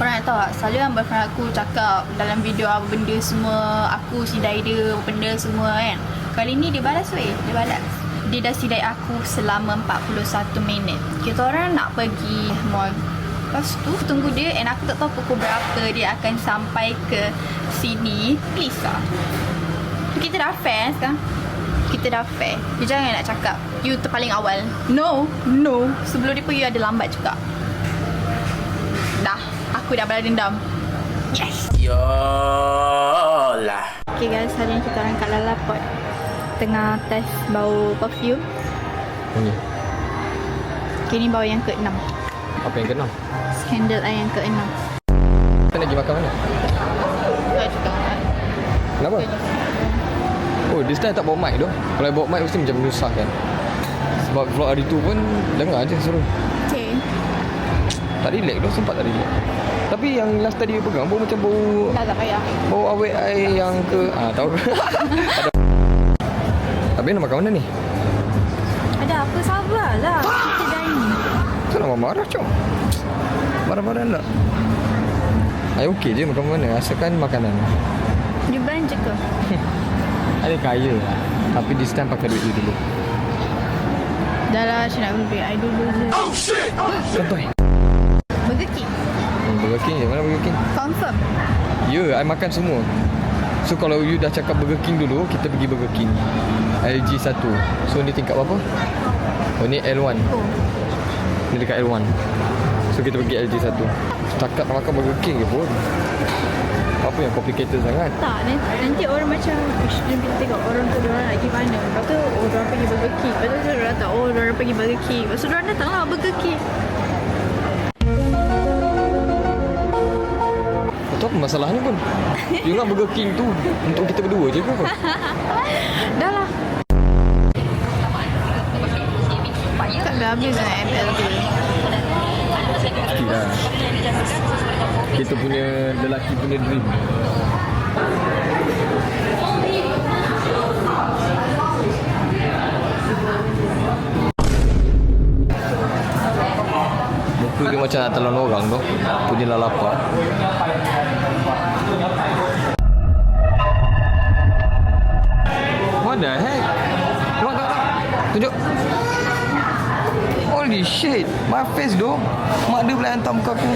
Korang nak tahu tak, selalu kan boyfriend aku cakap dalam video apa benda semua, aku sidai dia, benda semua kan. Kali ni dia balas weh, dia balas. Dia dah sidai aku selama 41 minit. Kita orang nak pergi mall. Lepas tu tunggu dia and aku tak tahu pukul berapa dia akan sampai ke sini. Please lah. Kita dah fair sekarang. Kita dah fair. Dia jangan nak cakap you terpaling awal. No. Sebelum dia pergi ada lambat juga. Dah. Aku dah balas dendam. Yes. Yolah. Okay guys, hari ni kita orang kat Lalaport tengah test bau perfume. Ni. Okay, ni bau yang ke-6. Apa yang kena? Scandal yang ke-6. Kita nak pergi makan mana? Tak juga. Kenapa? Oh, this time tak bawa mic tu. Kalau bawa mic mesti macam menyusahkan. Sebab vlog hari tu pun dengar je suruh. Okay. Tak relax tu, sempat tak relax. Tapi yang last tadi you pegang bau macam bau Tak payah. bau awet air yang ke tahu. Ada. Habis nak makan mana ni? Ada apa, sabarlah. Kita dah ni. Kenapa marah cok? Marah-marah tak? I okey je makan mana, asalkan makanan. Dia belanja ke? Ada kaya lah. Tapi this time pakai duit you dulu. Dah lah, saya nak beli I dulu je. Contoh. Burger King. Burger King je, mana Burger King? Confirm. Ya, I makan semua. So kalau you dah cakap Burger King dulu, kita pergi Burger King LG 1. So ni tingkat berapa? Oh ni L1. Oh. Ni dekat L1. So kita pergi LG 1. Cakap nak makan Burger King je pun. Apa yang complicated sangat? Tak, nanti orang macam kita tengok orang tu diorang nak pergi mana. Lepas tu, diorang pergi Burger King. Lepas tu diorang tak, diorang pergi Burger King. Lepas tu diorang datang lah Burger King. Tahu apa masalahnya pun? You nak Burger King tu untuk kita berdua je ke apa? Dah lah. Tak dah habis dengan ML tu. Sikit lah. Kita punya lelaki punya dream. Muka dia macam nak telan orang tu. Punya lapar. What the heck? Tak. Tunjuk. Holy shit. My face doh. Mak dia pula hantar muka aku.